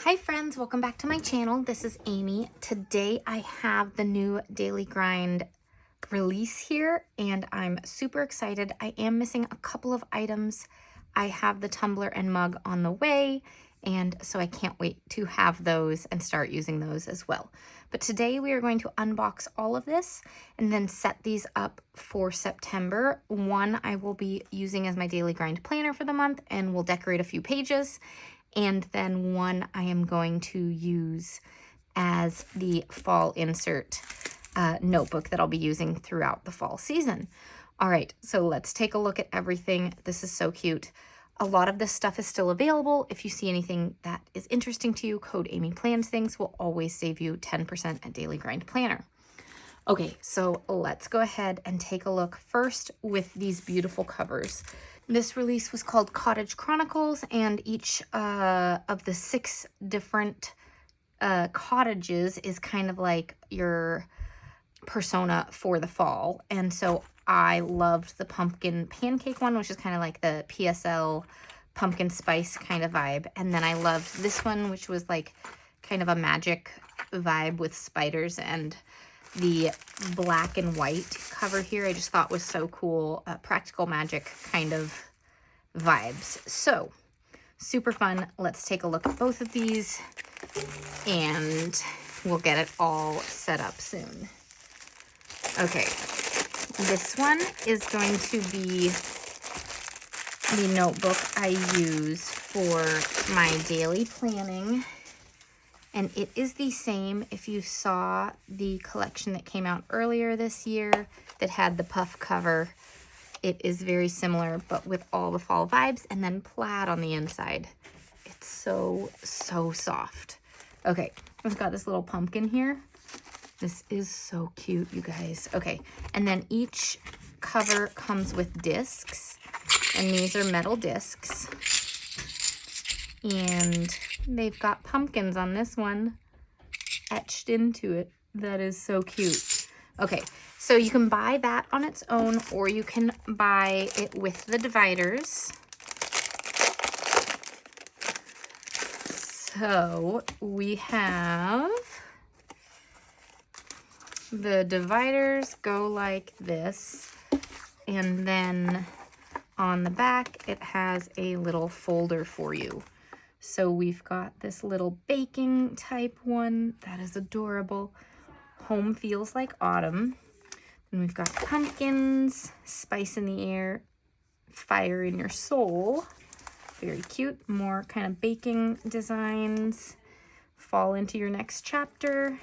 Hi friends, welcome back to my channel. This is Amy. Today I have the new Daily Grind release here and I'm super excited. I am missing a couple of items. I have the tumbler and mug on the way, and so I can't wait to have those and start using those as well. But today we are going to unbox all of this and then set these up for September. One I will be using as my Daily Grind planner for the month and we'll decorate a few pages. And then one I am going to use as the fall insert notebook that I'll be using throughout the fall season. All right, so let's take a look at everything. This is so cute. A lot of this stuff is still available. If you see anything that is interesting to you, code Amy Plans Things will always save you 10% at Daily Grind Planner. Okay, so let's go ahead and take a look first with these beautiful covers. This release was called Cottage Chronicles, and each of the 6 different cottages is kind of like your persona for the fall. And so I loved the pumpkin pancake one, which is kind of like the PSL pumpkin spice kind of vibe. And then I loved this one, which was like kind of a magic vibe with spiders, and the black and white cover here I just thought was so cool. Practical magic kind of vibes. So super fun. Let's take a look at both of these and we'll get it all set up soon. Okay, this one is going to be the notebook I use for my daily planning. And it is the same if you saw the collection that came out earlier this year that had the puff cover. It is very similar, but with all the fall vibes and then plaid on the inside. It's so, so soft. Okay, we've got this little pumpkin here. This is so cute, you guys. Okay, and then each cover comes with discs, and these are metal discs. And they've got pumpkins on this one etched into it. That is so cute. Okay, so you can buy that on its own, or you can buy it with the dividers. So we have the dividers go like this, and then on the back it has a little folder for you. So we've got this little baking type one that is adorable. Home feels like autumn. And we've got pumpkins, spice in the air, fire in your soul. Very cute. More kind of baking designs. Fall into your next chapter.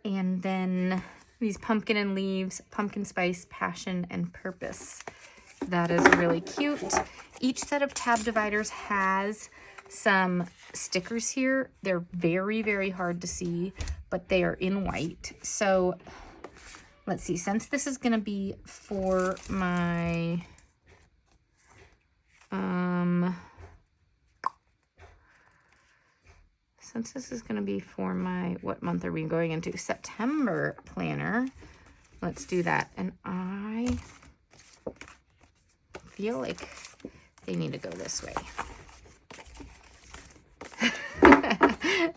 And then these pumpkin and leaves, pumpkin spice, passion, and purpose. That is really cute. Each set of tab dividers has some stickers here. They're very, very hard to see, but they are in white. So let's see, since this is going to be for my what month are we going into? September planner. Let's do that. And I feel like they need to go this way.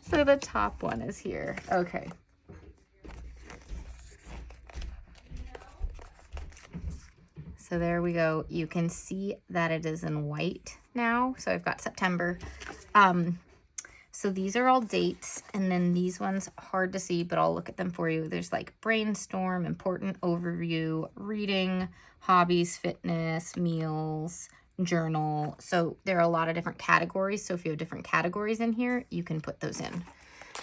So the top one is here. Okay. So there we go. You can see that it is in white now. So I've got September. So these are all dates, and then these ones hard to see, but I'll look at them for you. There's like brainstorm, important overview, reading, hobbies, fitness, meals, journal. So there are a lot of different categories. So if you have different categories in here, you can put those in.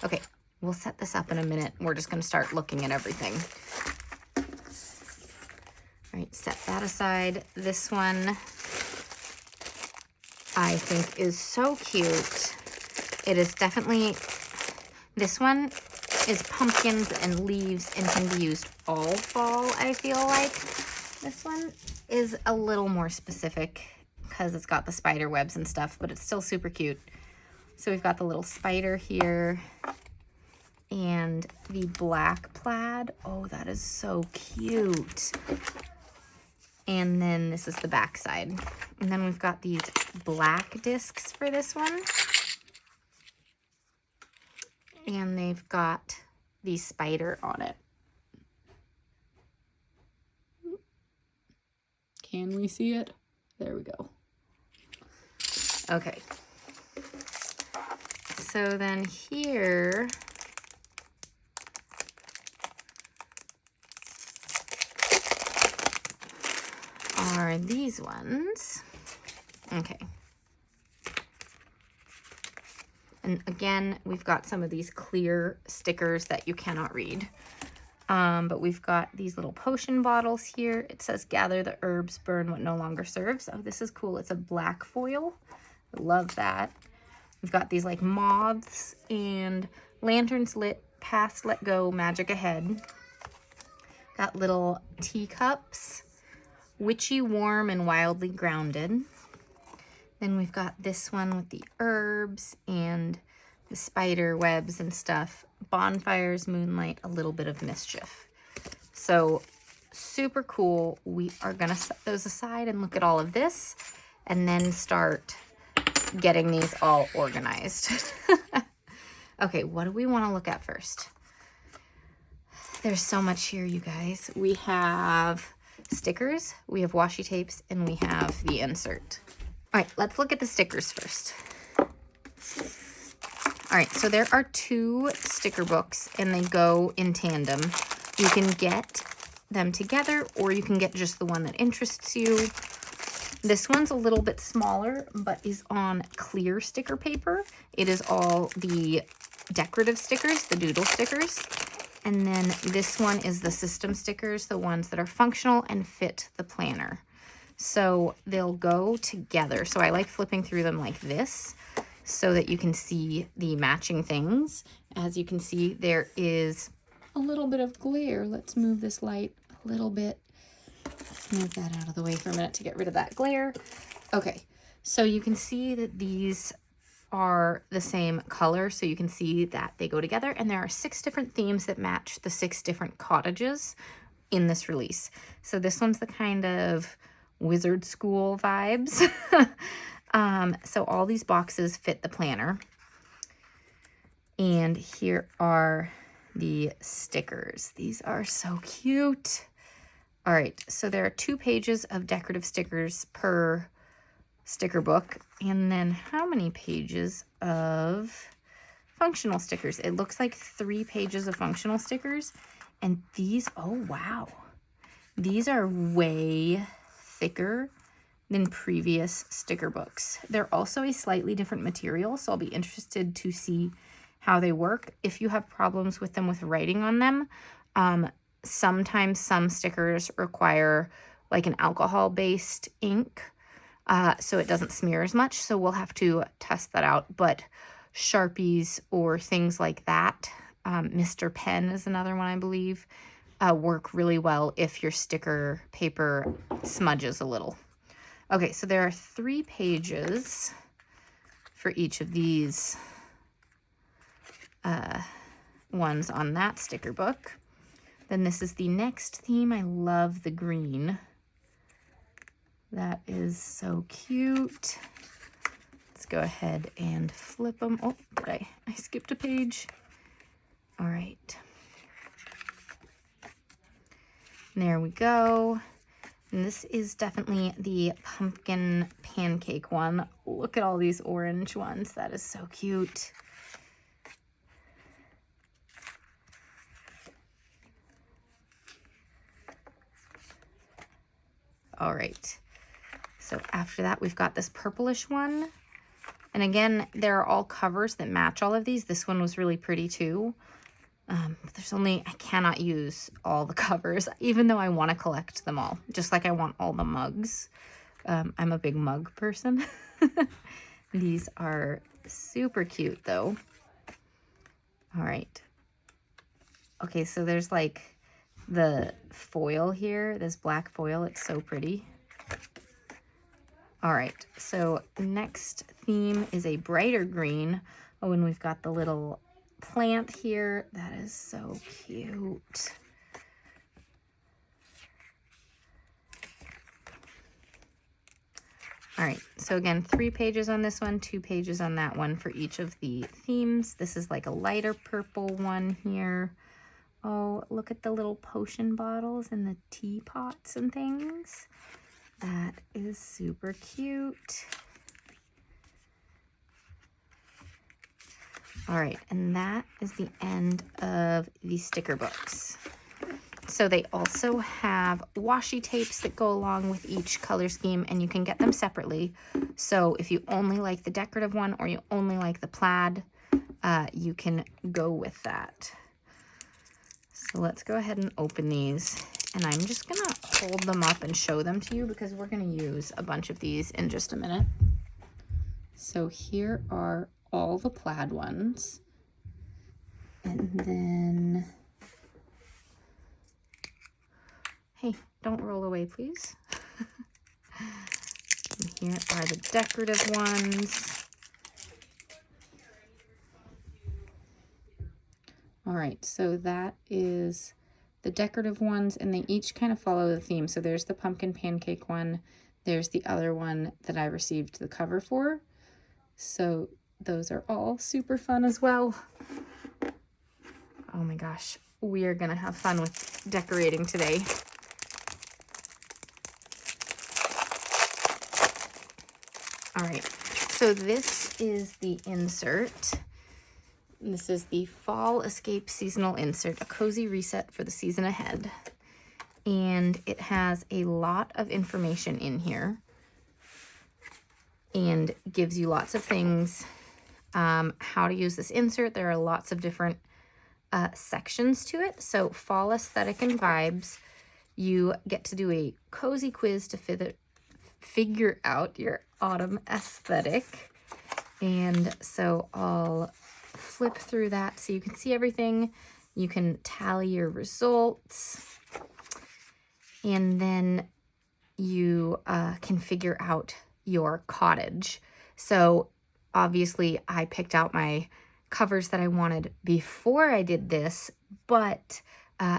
Okay, we'll set this up in a minute. We're just going to start looking at everything. All right, set that aside. This one I think is so cute. It is definitely, this one is pumpkins and leaves and can be used all fall, I feel like. This one is a little more specific because it's got the spider webs and stuff, but it's still super cute. So we've got the little spider here and the black plaid. Oh, that is so cute. And then this is the back side. And then we've got these black discs for this one. and they've got the spider on it. Can we see it? There we go. Okay. So then here are these ones. Okay. And again, we've got some of these clear stickers that you cannot read. But we've got these little potion bottles here. It says, gather the herbs, burn what no longer serves. Oh, this is cool. It's a black foil. I love that. We've got these like moths and lanterns lit, past, let go, magic ahead. Got little teacups, witchy, warm, and wildly grounded. Then we've got this one with the herbs and the spider webs and stuff. Bonfires, moonlight, a little bit of mischief. So super cool. We are gonna set those aside and look at all of this and then start getting these all organized. Okay, what do we want to look at first? There's so much here, you guys. We have stickers, we have washi tapes, and we have the insert. All right, let's look at the stickers first. All right, so there are 2 sticker books and they go in tandem. You can get them together or you can get just the one that interests you. This one's a little bit smaller, but is on clear sticker paper. It is all the decorative stickers, the doodle stickers. And then this one is the system stickers, the ones that are functional and fit the planner. So they'll go together. So I like flipping through them like this so that you can see the matching things. As you can see, there is a little bit of glare. Let's move this light a little bit. Let's move that out of the way for a minute to get rid of that glare. Okay, so you can see that these are the same color, so you can see that they go together, and there are 6 different themes that match the 6 different cottages in this release. So this one's the kind of wizard school vibes. So all these boxes fit the planner. And here are the stickers. These are so cute. All right, so there are 2 pages of decorative stickers per sticker book. And then how many pages of functional stickers? It looks like 3 pages of functional stickers. And these, oh wow. These are way thicker than previous sticker books. They're also a slightly different material, so I'll be interested to see how they work. If you have problems with them with writing on them, sometimes some stickers require like an alcohol-based ink, so it doesn't smear as much, so we'll have to test that out. But Sharpies or things like that, Mr. Pen is another one I believe, work really well if your sticker paper smudges a little. Okay, so there are 3 pages for each of these ones on that sticker book. Then this is the next theme. I love the green. That is so cute. Let's go ahead and flip them. Oh, I skipped a page. All right. There we go. And this is definitely the pumpkin pancake one. Look at all these orange ones. That is so cute. All right. So after that, we've got this purplish one. And again, there are all covers that match all of these. This one was really pretty too. But there's only, I cannot use all the covers, even though I want to collect them all, just like I want all the mugs. I'm a big mug person. These are super cute though. All right. Okay, so there's like the foil here, this black foil. It's so pretty. All right, so next theme is a brighter green. Oh, and we've got the little plant here. That is so cute. All right, so again, 3 pages on this one, 2 pages on that one for each of the themes. This is like a lighter purple one here. Oh, look at the little potion bottles and the teapots and things. That is super cute. All right, and that is the end of the sticker books. So they also have washi tapes that go along with each color scheme, and you can get them separately. So if you only like the decorative one or you only like the plaid, you can go with that. So let's go ahead and open these. And I'm just gonna hold them up and show them to you because we're gonna use a bunch of these in just a minute. So here are all the plaid ones. And then, hey, don't roll away, please. And here are the decorative ones. All right, so that is the decorative ones, and they each kind of follow the theme. So there's the pumpkin pancake one. There's the other one that I received the cover for. So those are all super fun as well. Oh my gosh, we are gonna have fun with decorating today. All right, so this is the insert. This is the Fall Escape Seasonal Insert, a cozy reset for the season ahead. And it has a lot of information in here and gives you lots of things, how to use this insert. There are lots of different sections to it. So fall aesthetic and vibes, you get to do a cozy quiz to figure out your autumn aesthetic. And so I'll flip through that so you can see everything. You can tally your results, and then you can figure out your cottage. So obviously I picked out my covers that I wanted before I did this, but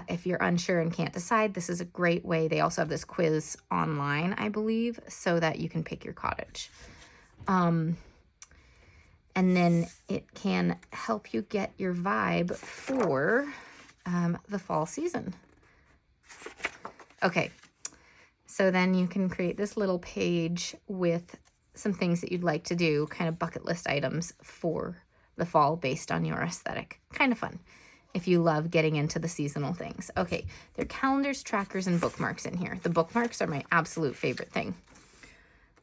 if you're unsure and can't decide, this is a great way. They also have this quiz online, I believe, so that you can pick your cottage. And then it can help you get your vibe for the fall season. Okay, so then you can create this little page with some things that you'd like to do, kind of bucket list items for the fall based on your aesthetic. Kind of fun if you love getting into the seasonal things. Okay, there are calendars, trackers, and bookmarks in here. The bookmarks are my absolute favorite thing.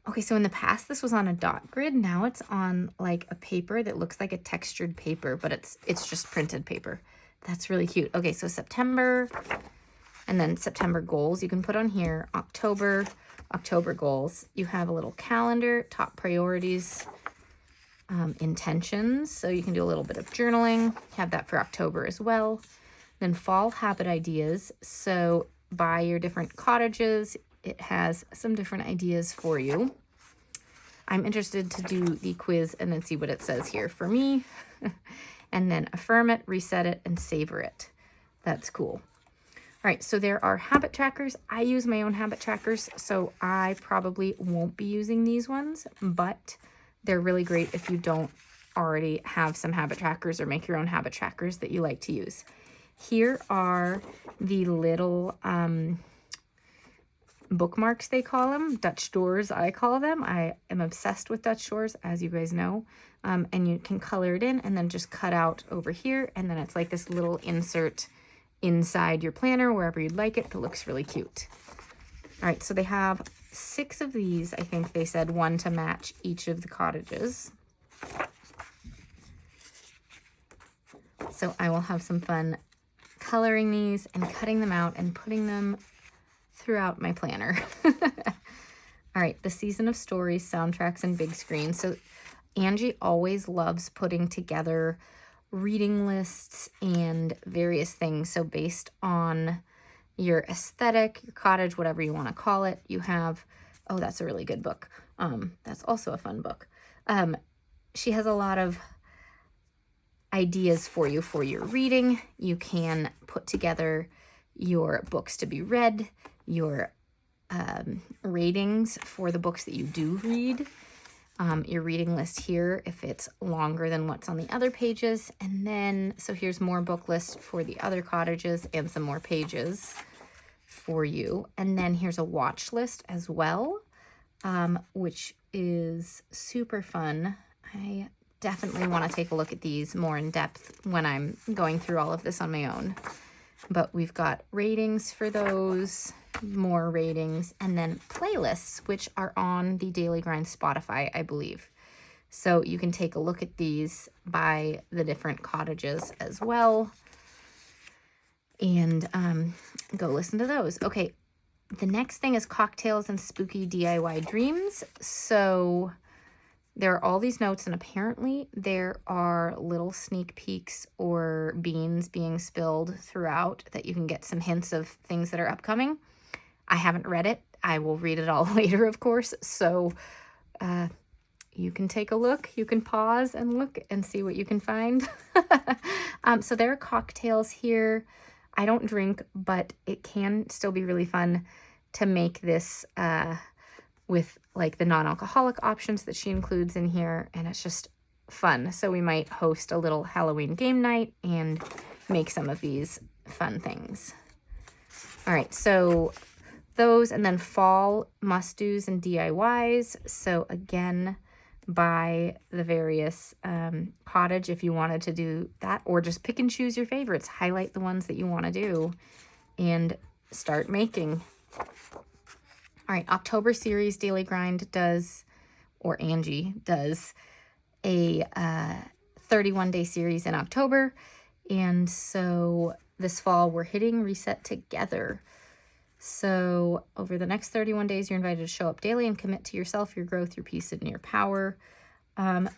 Okay, so in the past, this was on a dot grid. Now it's on like a paper that looks like a textured paper, but it's just printed paper. That's really cute. Okay, so September, and then September goals you can put on here. October goals. You have a little calendar, top priorities, intentions. So you can do a little bit of journaling. Have that for October as well. Then fall habit ideas. So by your different cottages, it has some different ideas for you. I'm interested to do the quiz and then see what it says here for me. And then affirm it, reset it, and savor it. That's cool. All right, so there are habit trackers. I use my own habit trackers, so I probably won't be using these ones, but they're really great if you don't already have some habit trackers or make your own habit trackers that you like to use. Here are the little bookmarks, they call them, Dutch doors I call them. I am obsessed with Dutch doors, as you guys know, and you can color it in and then just cut out over here, and then it's like this little insert inside your planner wherever you'd like it. That looks really cute. All right, so they have 6 of these. I think they said 1 to match each of the cottages. So I will have some fun coloring these and cutting them out and putting them throughout my planner. All right, the season of stories, soundtracks, and big screen. So Angie always loves putting together reading lists and various things. So based on your aesthetic, your cottage, whatever you want to call it, you have, oh, that's a really good book. That's also a fun book. She has a lot of ideas for you for your reading. You can put together your books to be read, your ratings for the books that you do read. Your reading list here if it's longer than what's on the other pages. And then, so here's more book list for the other cottages and some more pages for you. And then here's a watch list as well, which is super fun. I definitely want to take a look at these more in depth when I'm going through all of this on my own. But we've got ratings for those, more ratings, and then playlists, which are on the Daily Grind Spotify, I believe. So you can take a look at these by the different cottages as well and go listen to those. Okay, the next thing is cocktails and spooky DIY dreams. So there are all these notes, and apparently there are little sneak peeks or beans being spilled throughout that you can get some hints of things that are upcoming. I haven't read it. I will read it all later, of course. So you can take a look. You can pause and look and see what you can find. So there are cocktails here. I don't drink, but it can still be really fun to make this with like the non-alcoholic options that she includes in here, and it's just fun. So we might host a little Halloween game night and make some of these fun things. All right, so those, and then fall must-dos and DIYs. So again, by the various cottage if you wanted to do that, or just pick and choose your favorites. Highlight the ones that you want to do and start making. All right, October series, Daily Grind does, or Angie does, a 31-day series in October. And so this fall, we're hitting reset together. So over the next 31 days, you're invited to show up daily and commit to yourself, your growth, your peace, and your power.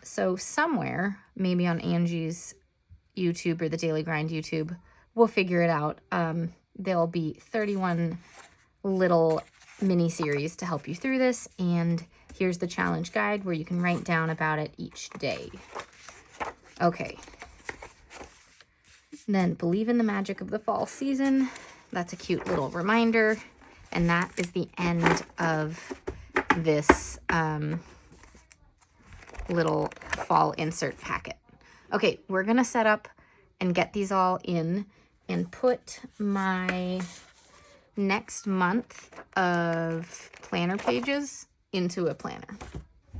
So somewhere, maybe on Angie's YouTube or the Daily Grind YouTube, we'll figure it out. There'll be 31 little mini series to help you through this, and here's the challenge guide where you can write down about it each day. Okay. Then believe in the magic of the fall season. That's a cute little reminder, and that is the end of this little fall insert packet. Okay, we're gonna set up and get these all in and put my next month of planner pages into a planner.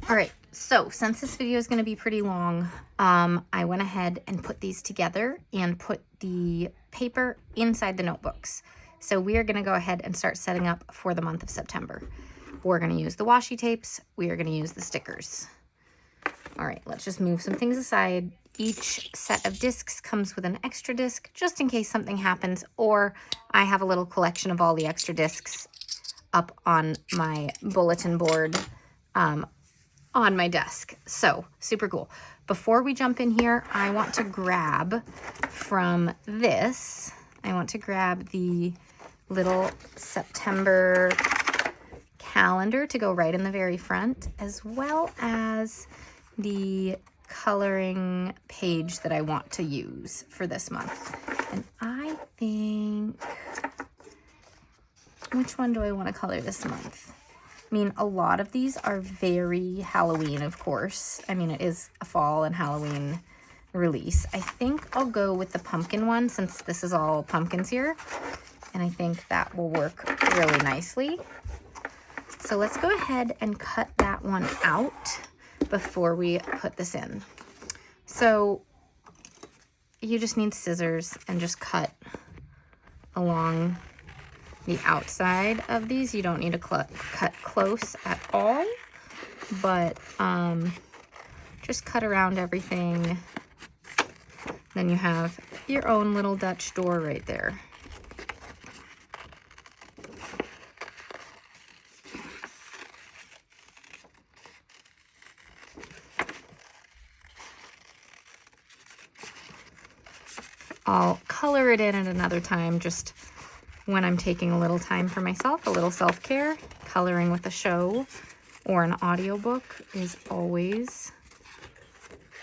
All right, so since this video is going to be pretty long, I went ahead and put these together and put the paper inside the notebooks. So we are going to go ahead and start setting up for the month of September. We're going to use the washi tapes. We are going to use the stickers. All right, let's just move some things aside. Each set of discs comes with an extra disc just in case something happens, or I have a little collection of all the extra discs up on my bulletin board on my desk. So super cool. Before we jump in here, I want to grab from this, I want to grab the little September calendar to go right in the very front, as well as the coloring page that I want to use for this month. And I think, which one do I want to color this month? I mean, a lot of these are very Halloween, of course. I mean, it is a fall and Halloween release. I think I'll go with the pumpkin one since this is all pumpkins here. And I think that will work really nicely. So let's go ahead and cut that one out before we put this in. So you just need scissors and just cut along the outside of these. You don't need to cut close at all, but just cut around everything. Then you have your own little Dutch door right there. I'll color it in at another time, just when I'm taking a little time for myself, a little self-care. Coloring with a show or an audiobook is always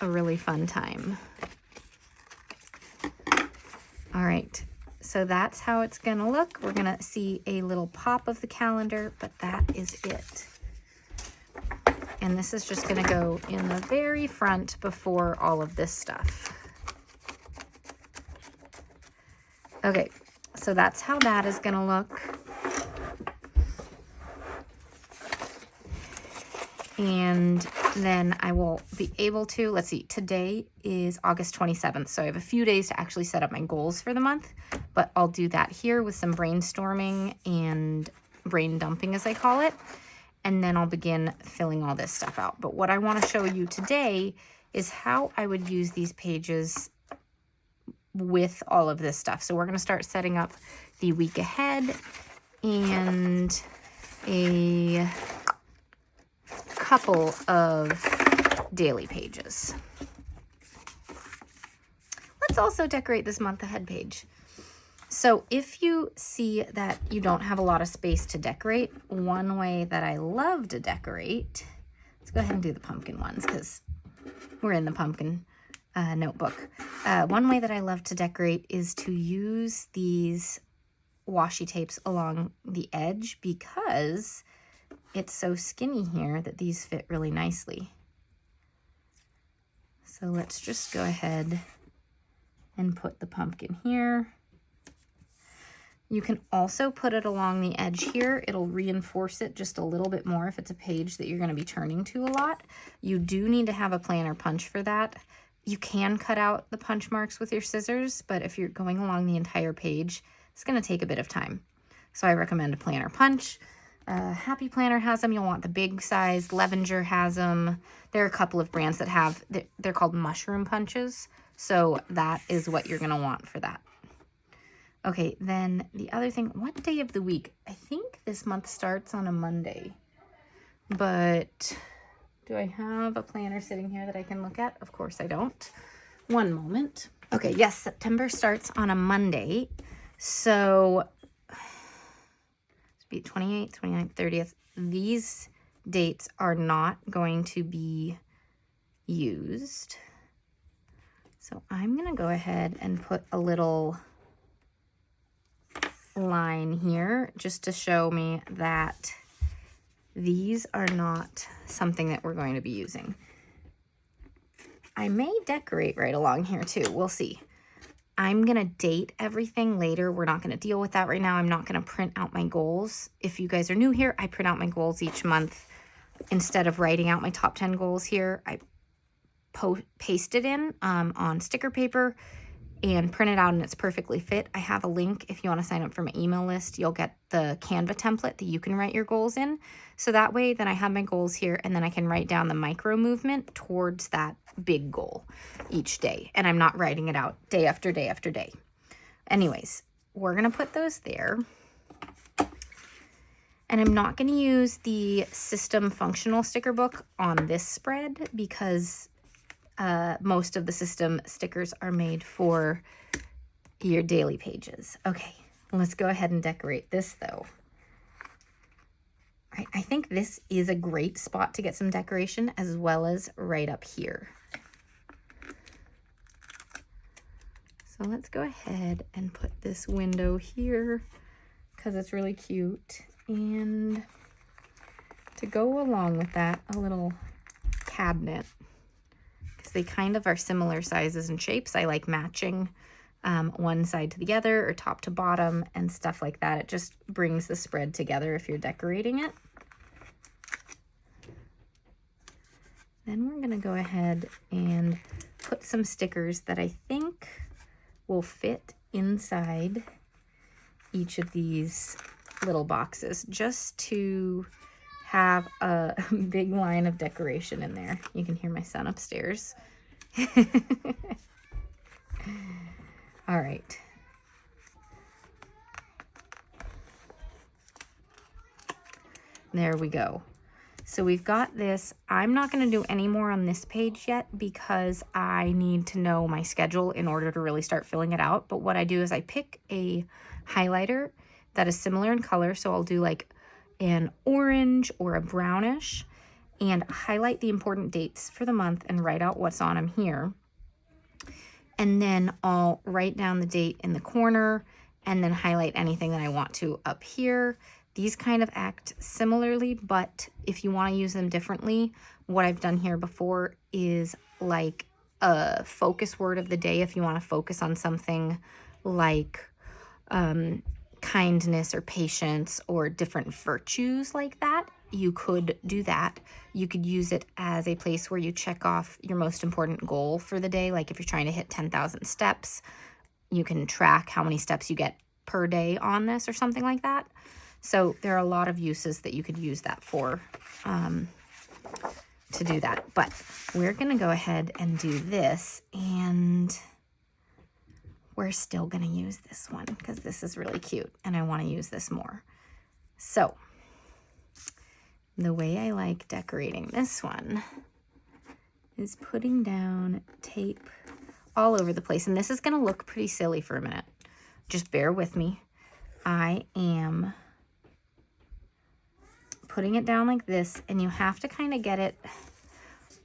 a really fun time. All right, so that's how it's gonna look. We're gonna see a little pop of the calendar, but that is it. And this is just gonna go in the very front before all of this stuff. Okay, so that's how that is gonna look. And then I will be able to, let's see, today is August 27th, so I have a few days to actually set up my goals for the month, but I'll do that here with some brainstorming and brain dumping, as I call it, and then I'll begin filling all this stuff out. But what I want to show you today is how I would use these pages with all of this stuff. So we're going to start setting up the week ahead and a couple of daily pages. Let's also decorate this month ahead page. So if you see that you don't have a lot of space to decorate, one way that I love to decorate, let's go ahead and do the pumpkin ones because we're in the pumpkin notebook. One way that I love to decorate is to use these washi tapes along the edge because it's so skinny here that these fit really nicely. So let's just go ahead and put the pumpkin here. You can also put it along the edge here. It'll reinforce it just a little bit more if it's a page that you're going to be turning to a lot. You do need to have a planner punch for that. You can cut out the punch marks with your scissors, but if you're going along the entire page, it's going to take a bit of time. So I recommend a planner punch. Happy Planner has them. You'll want the big size. Levenger has them. There are a couple of brands that have, they're called mushroom punches. So that is what you're going to want for that. Okay, then the other thing, what day of the week? I think this month starts on a Monday, but do I have a planner sitting here that I can look at? Of course I don't. One moment. Okay, yes, September starts on a Monday. So 28th, 29th, 30th. These dates are not going to be used. So I'm going to go ahead and put a little line here just to show me that these are not something that we're going to be using. I may decorate right along here too. We'll see. I'm going to date everything later. We're not going to deal with that right now. I'm not going to print out my goals. If you guys are new here, I print out my goals each month. Instead of writing out my top 10 goals here, I paste it in on sticker paper and print it out, and it's perfectly fit. I have a link if you want to sign up for my email list. You'll get the Canva template that you can write your goals in. So that way, then I have my goals here, and then I can write down the micro movement towards that big goal each day. And I'm not writing it out day after day after day. Anyways, we're going to put those there. And I'm not going to use the system functional sticker book on this spread because most of the system stickers are made for your daily pages. Okay, let's go ahead and decorate this though. I think this is a great spot to get some decoration as well as right up here. So let's go ahead and put this window here because it's really cute. And to go along with that, a little cabinet. They kind of are similar sizes and shapes. I like matching one side to the other or top to bottom and stuff like that. It just brings the spread together if you're decorating it. Then we're going to go ahead and put some stickers that I think will fit inside each of these little boxes just to have a big line of decoration in there. You can hear my son upstairs. All right. There we go. So we've got this. I'm not going to do any more on this page yet because I need to know my schedule in order to really start filling it out. But what I do is I pick a highlighter that is similar in color. So I'll do like an orange or a brownish and highlight the important dates for the month and write out what's on them here. And then I'll write down the date in the corner and then highlight anything that I want to up here. These kind of act similarly, but if you want to use them differently, what I've done here before is like a focus word of the day. If you want to focus on something like kindness or patience or different virtues like that, you could do that. You could use it as a place where you check off your most important goal for the day. Like if you're trying to hit 10,000 steps, you can track how many steps you get per day on this or something like that. So there are a lot of uses that you could use that for to do that. But we're going to go ahead and do this, and we're still going to use this one because this is really cute and I want to use this more. So the way I like decorating this one is putting down tape all over the place. And this is going to look pretty silly for a minute. Just bear with me. I am putting it down like this, and you have to kind of get it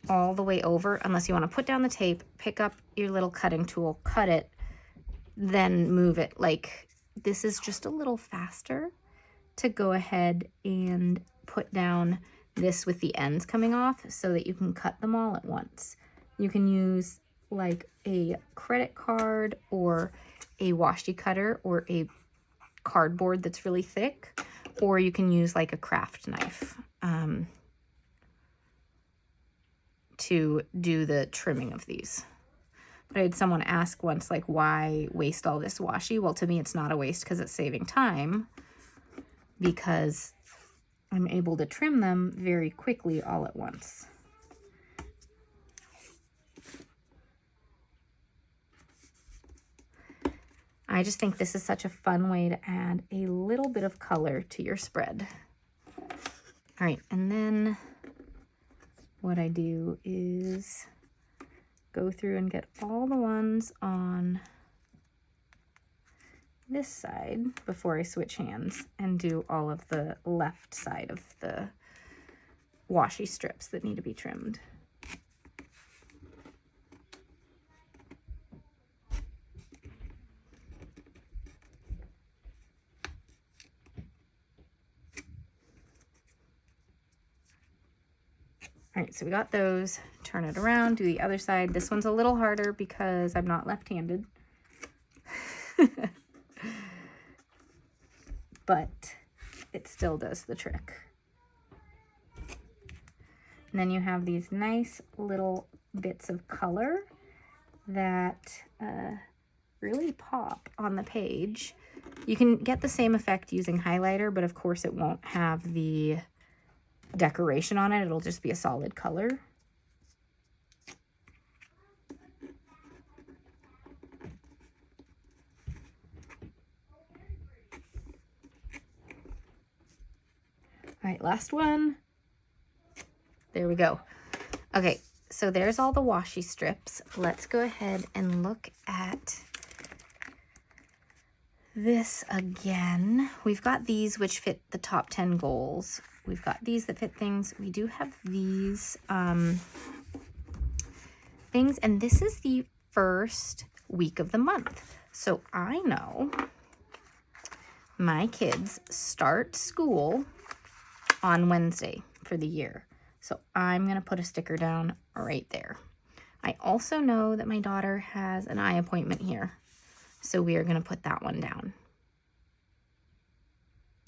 all the way over, unless you want to put down the tape, pick up your little cutting tool, cut it, then move it. Like this is just a little faster to go ahead and put down this with the ends coming off so that you can cut them all at once. You can use like a credit card or a washi cutter or a cardboard that's really thick, or you can use like a craft knife to do the trimming of these. But I had someone ask once, like, why waste all this washi? Well, to me, it's not a waste because it's saving time, because I'm able to trim them very quickly all at once. I just think this is such a fun way to add a little bit of color to your spread. All right, and then what I do is go through and get all the ones on this side before I switch hands and do all of the left side of the washi strips that need to be trimmed. All right, so we got those. Turn it around, do the other side. This one's a little harder because I'm not left-handed. But it still does the trick. And then you have these nice little bits of color that really pop on the page. You can get the same effect using highlighter, but of course it won't have the decoration on it. It'll just be a solid color. All right, last one. There we go. Okay, so there's all the washi strips. Let's go ahead and look at this again. We've got these which fit the top 10 goals. We've got these that fit things. We do have these things, and this is the first week of the month. So I know my kids start school on Wednesday for the year. So I'm going to put a sticker down right there. I also know that my daughter has an eye appointment here, so we are going to put that one down.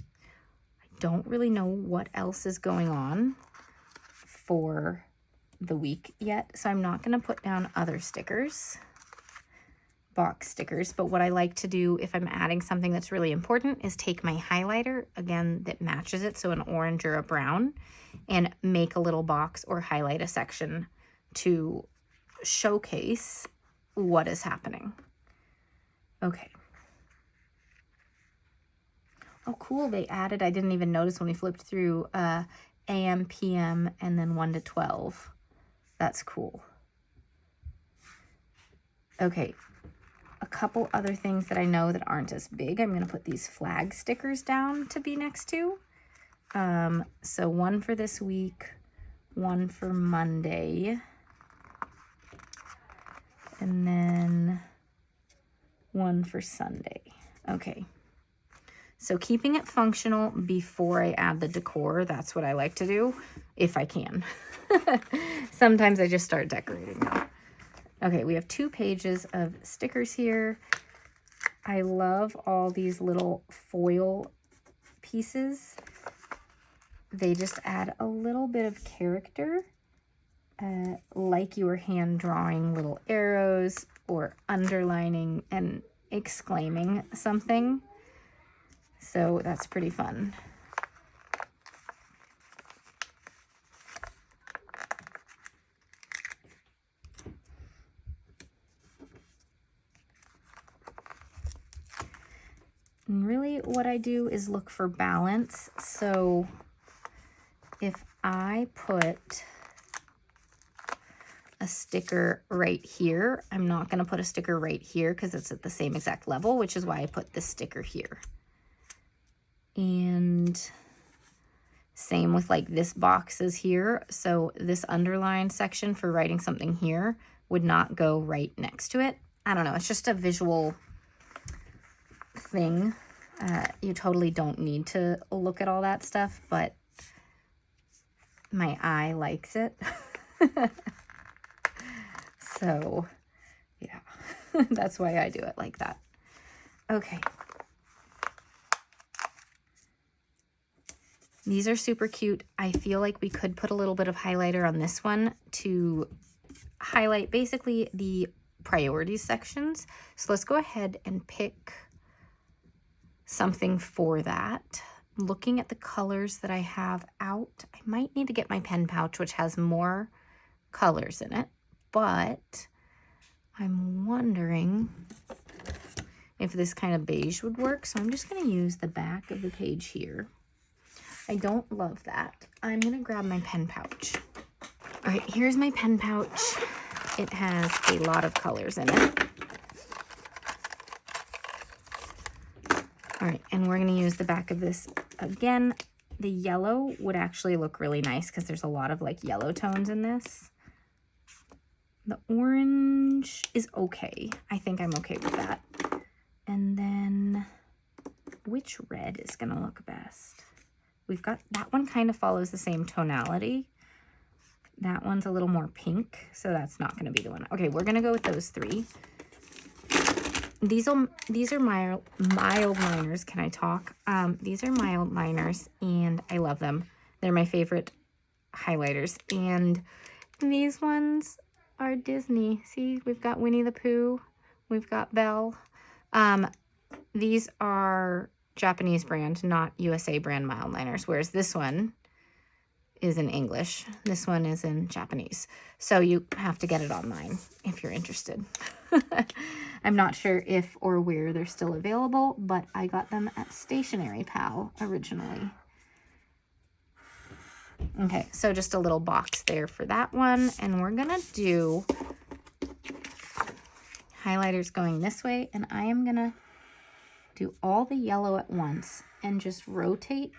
I don't really know what else is going on for the week yet, so I'm not going to put down other stickers, box stickers. But what I like to do if I'm adding something that's really important is take my highlighter, again, that matches it, so an orange or a brown, and make a little box or highlight a section to showcase what is happening. Okay. Oh, cool. They added, I didn't even notice when we flipped through AM, PM, and then 1 to 12. That's cool. Okay. A couple other things that I know that aren't as big. I'm going to put these flag stickers down to be next to. So one for this week, one for Monday, and then one for Sunday. Okay. So keeping it functional before I add the decor, that's what I like to do, if I can. Sometimes I just start decorating though. Okay, we have 2 pages of stickers here. I love all these little foil pieces. They just add a little bit of character, like you were hand drawing little arrows or underlining and exclaiming something. So that's pretty fun. And really what I do is look for balance. So if I put a sticker right here, I'm not going to put a sticker right here because it's at the same exact level, which is why I put this sticker here. And same with like this box is here. So this underline section for writing something here would not go right next to it. I don't know. It's just a visual thing. You totally don't need to look at all that stuff, but my eye likes it. So yeah, that's why I do it like that. Okay. These are super cute. I feel like we could put a little bit of highlighter on this one to highlight basically the priorities sections. So let's go ahead and pick something for that. Looking at the colors that I have out, I might need to get my pen pouch, which has more colors in it, but I'm wondering if this kind of beige would work. So I'm just going to use the back of the page here. I don't love that. I'm going to grab my pen pouch. All right, here's my pen pouch. It has a lot of colors in it. All right, and we're going to use the back of this again. The yellow would actually look really nice because there's a lot of like yellow tones in this. The orange is okay. I think I'm okay with that. And then which red is going to look best? We've got that one kind of follows the same tonality. That one's a little more pink, so that's not going to be the one. Okay, we're going to go with those 3. These are mild liners. Can I talk? These are mild liners, and I love them. They're my favorite highlighters. And these ones are Disney. See, we've got Winnie the Pooh. We've got Belle. These are Japanese brand, not USA brand mild liners, whereas this one is in English. This one is in Japanese. So you have to get it online if you're interested. I'm not sure if or where they're still available, but I got them at Stationery Pal originally. Okay, so just a little box there for that one. And we're gonna do highlighters going this way, and I am gonna do all the yellow at once and just rotate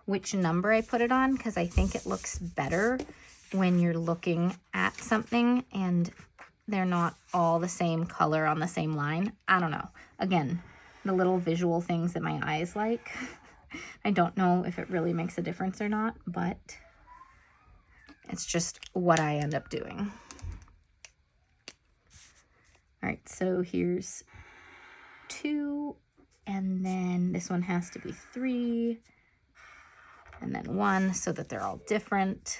which number I put it on, because I think it looks better when you're looking at something and they're not all the same color on the same line. I don't know. Again, the little visual things that my eyes like. I don't know if it really makes a difference or not, but it's just what I end up doing. All right, so here's 2, and then this one has to be 3, and then 1, so that they're all different.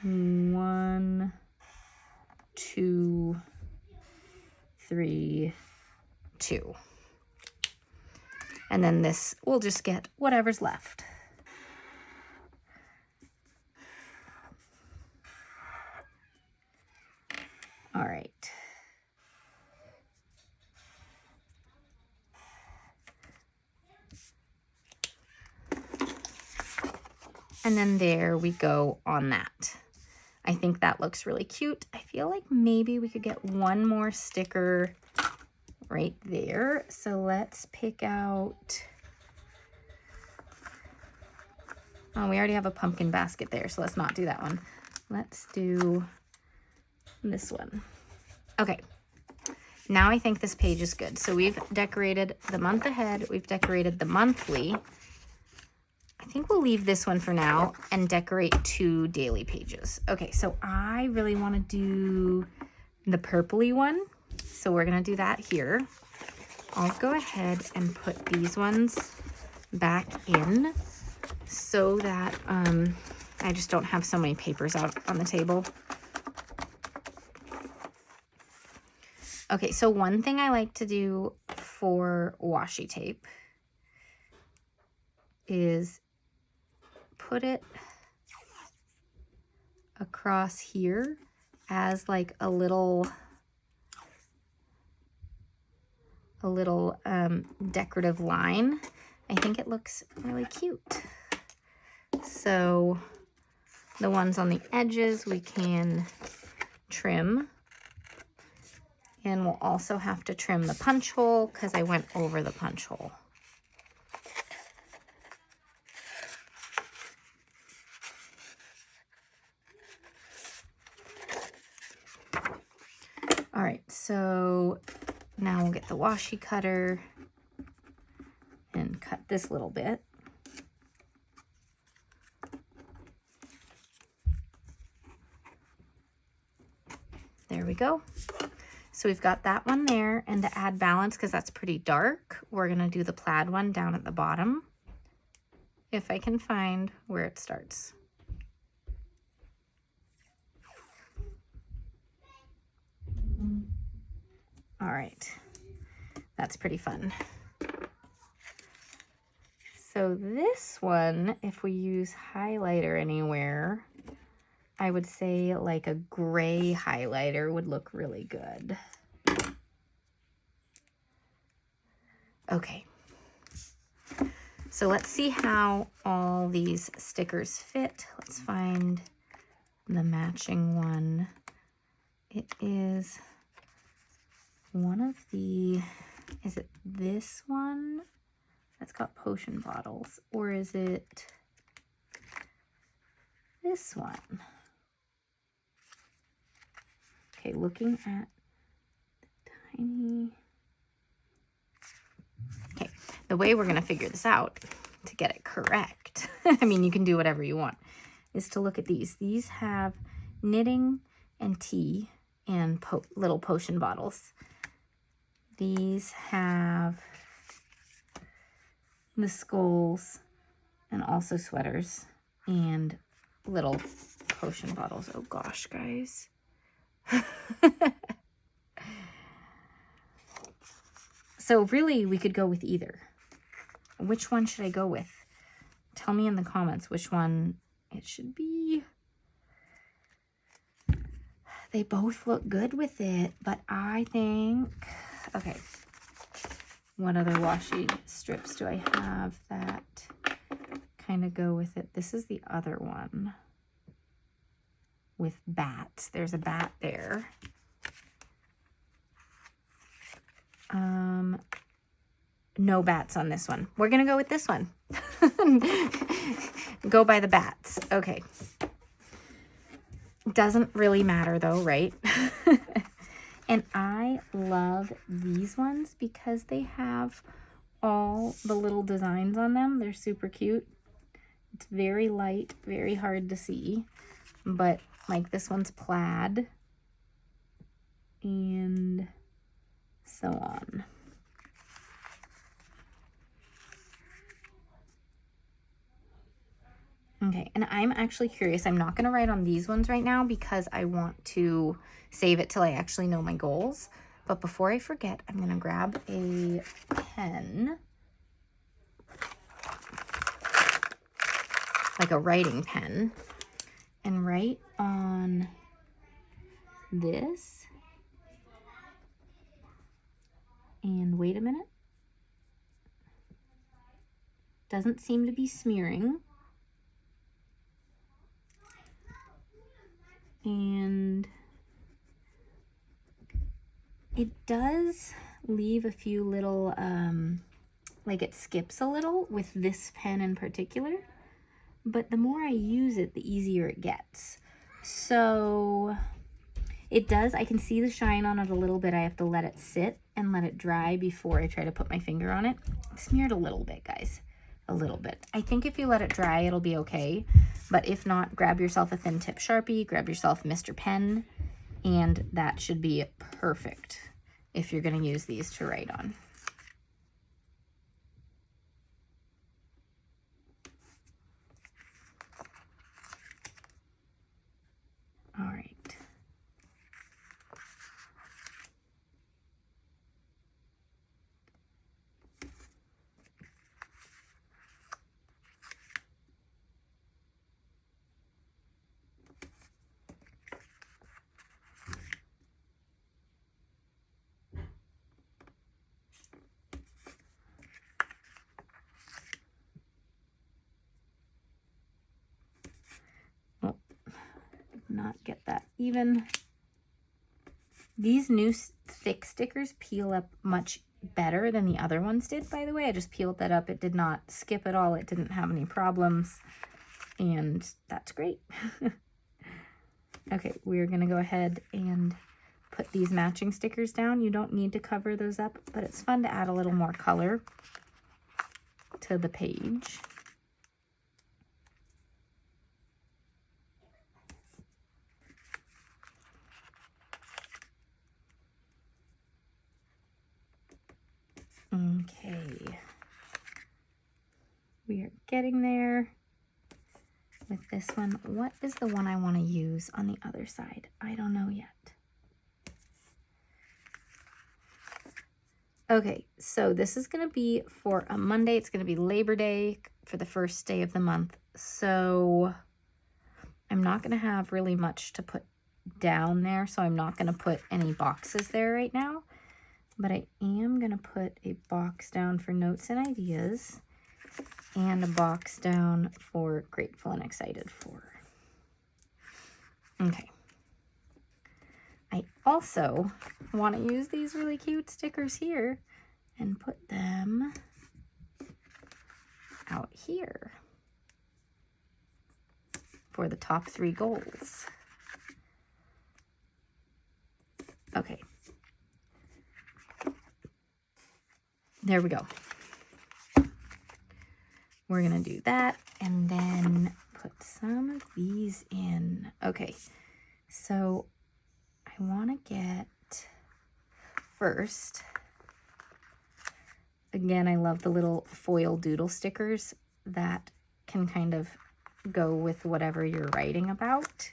1, 2, 3, 2. And then this, we'll just get whatever's left. All right. And then there we go on that. I think that looks really cute. I feel like maybe we could get one more sticker right there. So let's pick out, oh, we already have a pumpkin basket there, so let's not do that one. Let's do this one. Okay, Now I think this page is good. So we've decorated the month ahead. We've decorated the monthly. I think we'll leave this one for now and decorate 2 daily pages. Okay, so I really want to do the purpley one. So we're going to do that here. I'll go ahead and put these ones back in so that I just don't have so many papers out on the table. Okay, so one thing I like to do for washi tape is put it across here as like a little decorative line. I think it looks really cute. So the ones on the edges we can trim. And we'll also have to trim the punch hole because I went over the punch hole. All right, so now we'll get the washi cutter and cut this little bit. There we go. So we've got that one there, and to add balance, because that's pretty dark, we're gonna do the plaid one down at the bottom, if I can find where it starts. All right, that's pretty fun. So this one, if we use highlighter anywhere, I would say like a gray highlighter would look really good. Okay, so let's see how all these stickers fit. Let's find the matching one. It is one of the, is it this one that's got potion bottles, or is it this one? Okay, looking at the tiny... Okay, the way we're going to figure this out to get it correct, I mean, you can do whatever you want, is to look at these. These have knitting and tea and little potion bottles. These have the skulls and also sweaters and little potion bottles. Oh gosh, guys. So really we could go with either. Which one should I go with? Tell me in the comments which one it should be. They both look good with it, but I think, okay, what other washi strips do I have that kind of go with it? This is the other one with bats. There's a bat there. No bats on this one. We're gonna go with this one. Go by the bats. Okay. Doesn't really matter though, right? And I love these ones because they have all the little designs on them. They're super cute. It's very light, very hard to see, but like this one's plaid and so on. Okay, and I'm actually curious. I'm not going to write on these ones right now because I want to save it till I actually know my goals. But before I forget, I'm going to grab a pen, like a writing pen, and write on this. And wait a minute. Doesn't seem to be smearing. And it does leave a few little, like it skips a little with this pen in particular, but the more I use it, the easier it gets. So It does, I can see the shine on it a little bit. I have to let it sit and let it dry before I try to put my finger on it. It smeared a little bit, guys, a little bit. I think if you let it dry, it'll be okay. But if not, grab yourself a thin tip Sharpie, grab yourself Mr. Pen, and that should be perfect if you're gonna use these to write on. All right. Not get that even. These new thick stickers peel up much better than the other ones did, by the way. I just peeled that up. It did not skip at all. It didn't have any problems, and that's great. Okay, we're gonna go ahead and put these matching stickers down. You don't need to cover those up, but it's fun to add a little more color to the page. Okay, we are getting there with this one. What is the one I want to use on the other side? I don't know yet. Okay, so this is going to be for a Monday. It's going to be Labor Day for the first day of the month. So I'm not going to have really much to put down there. So I'm not going to put any boxes there right now. But I am going to put a box down for notes and ideas and a box down for grateful and excited for. Okay. I also want to use these really cute stickers here and put them out here for the top 3 goals. Okay. There we go. We're gonna do that and then put some of these in. Okay, so I wanna get first, again, I love the little foil doodle stickers that can kind of go with whatever you're writing about.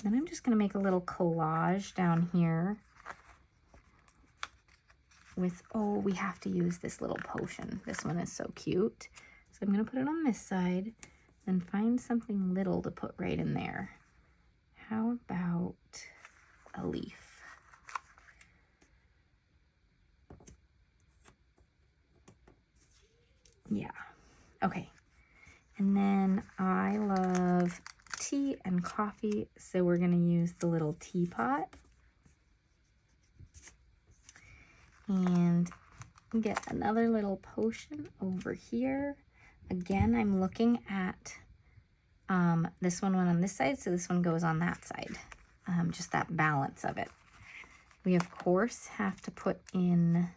Then I'm just gonna make a little collage down here with, oh, we have to use this little potion. This one is so cute. So I'm gonna put it on this side and find something little to put right in there. How about a leaf? Yeah, okay. And then I love tea and coffee, so we're gonna use the little teapot. And get another little potion over here. Again, I'm looking at this one went on this side, so this one goes on that side. Just that balance of it. We, of course, have to put in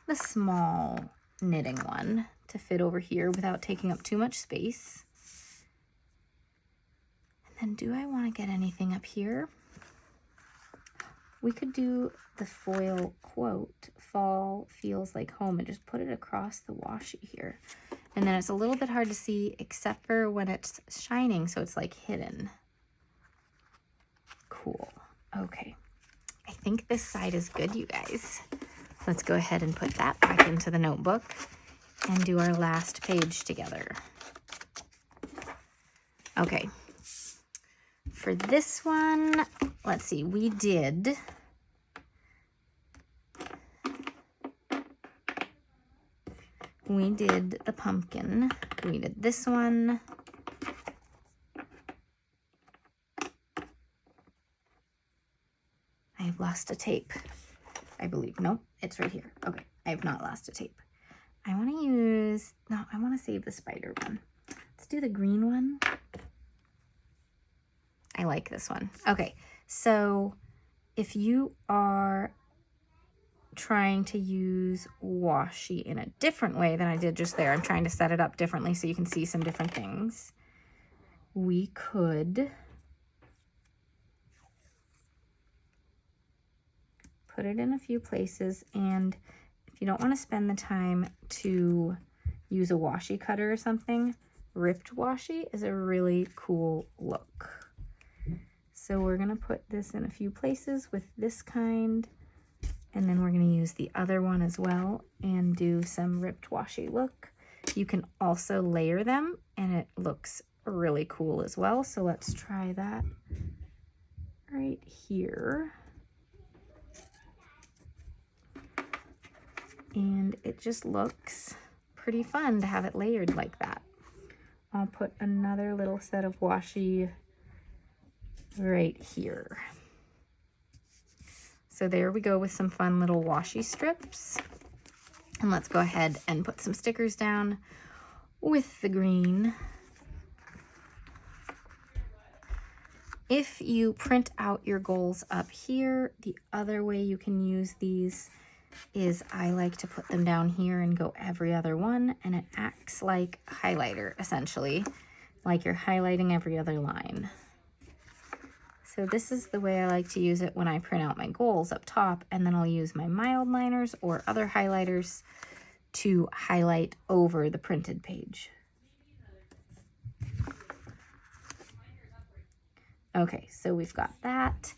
the small knitting one to fit over here without taking up too much space. And then do I want to get anything up here? We could do the foil quote, fall feels like home, and just put it across the washi here. And then it's a little bit hard to see except for when it's shining, so it's like hidden. Cool. Okay. I think this side is good, you guys. Let's go ahead and put that back into the notebook and do our last page together. Okay. For this one, let's see, we did the pumpkin. We did this one. I have lost a tape, I believe. Nope, it's right here. Okay, I have not lost a tape. I want to use, no, I want to save the spider one. Let's do the green one. I like this one. Okay, So if you are trying to use washi in a different way than I did just there, I'm trying to set it up differently so you can see some different things. We could put it in a few places, and if you don't want to spend the time to use a washi cutter or something, ripped washi is a really cool look. So we're going to put this in a few places with this kind, and then we're going to use the other one as well and do some ripped washi look. You can also layer them, and it looks really cool as well. So let's try that right here. And it just looks pretty fun to have it layered like that. I'll put another little set of washi right here. So there we go with some fun little washi strips. And let's go ahead and put some stickers down with the green. If you print out your goals up here, the other way you can use these is I like to put them down here and go every other one, and it acts like a highlighter, essentially, like you're highlighting every other line. So this is the way I like to use it when I print out my goals up top, and then I'll use my mild liners or other highlighters to highlight over the printed page. Okay, so we've got that.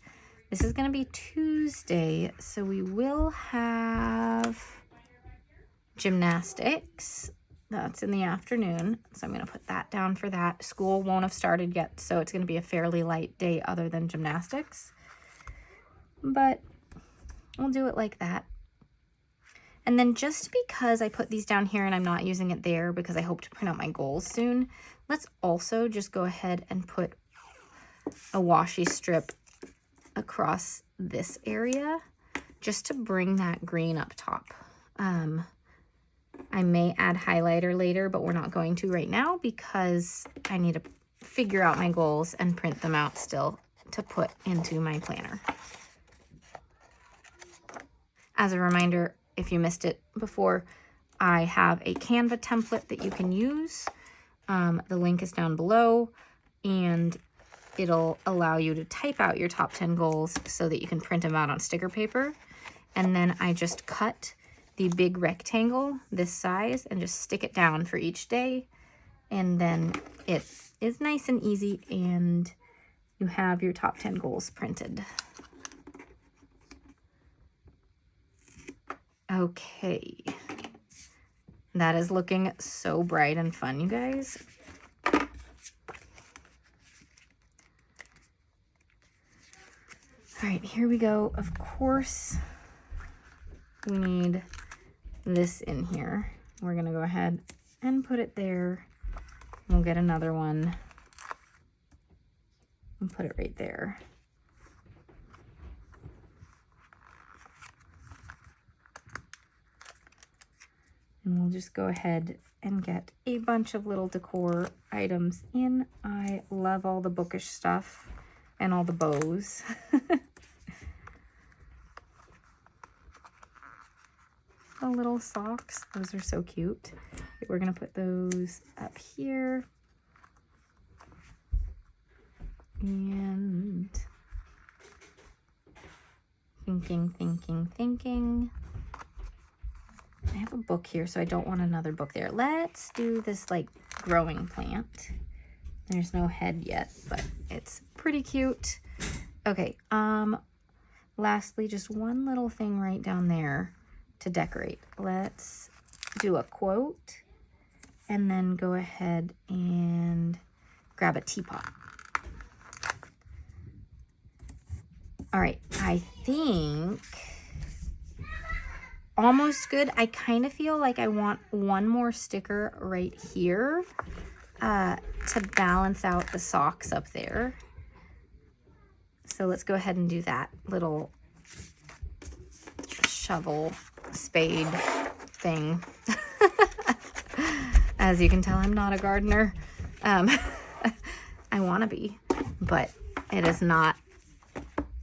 This is going to be Tuesday, so we will have gymnastics. That's in the afternoon, so I'm going to put that down for that. School won't have started yet, so it's going to be a fairly light day other than gymnastics. But we'll do it like that. And then just because I put these down here and I'm not using it there because I hope to print out my goals soon, let's also just go ahead and put a washi strip across this area just to bring that green up top. I may add highlighter later, but we're not going to right now because I need to figure out my goals and print them out still to put into my planner. As a reminder, if you missed it before, I have a Canva template that you can use. The link is down below, and it'll allow you to type out your top 10 goals so that you can print them out on sticker paper. And then I just cut the big rectangle this size and just stick it down for each day. And then it is nice and easy, and you have your top 10 goals printed. Okay. That is looking so bright and fun, you guys. All right, here we go. Of course, we need this in here. We're gonna go ahead and put it there. We'll get another one and put it right there. And we'll just go ahead and get a bunch of little decor items in. I love all the bookish stuff and all the bows. The little socks, those are so cute. We're gonna put those up here. And thinking. I have a book here, so I don't want another book there. Let's do this like growing plant. There's no head yet, but it's pretty cute. Okay, lastly, just one little thing right down there to decorate. Let's do a quote and then go ahead and grab a teapot. All right, I think almost good. I kind of feel like I want one more sticker right here to balance out the socks up there. So let's go ahead and do that little shovel spade thing. As you can tell, I'm not a gardener. I want to be, but it is not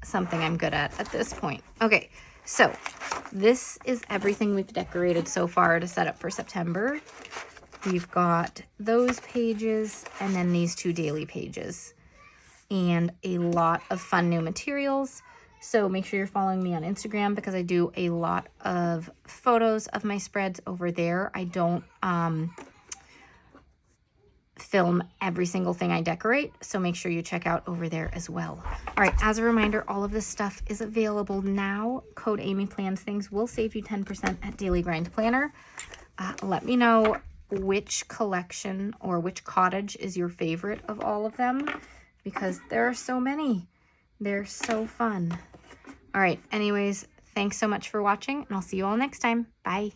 something I'm good at this point. Okay, so this is everything we've decorated so far to set up for September. We've got those pages and then these 2 daily pages and a lot of fun new materials. So make sure you're following me on Instagram because I do a lot of photos of my spreads over there. I don't film every single thing I decorate, so make sure you check out over there as well. All right, as a reminder, all of this stuff is available now. Code Amy Plans Things will save you 10% at Daily Grind Planner. Let me know which collection or which cottage is your favorite of all of them, because there are so many. They're so fun. All right, anyways, thanks so much for watching, and I'll see you all next time. Bye.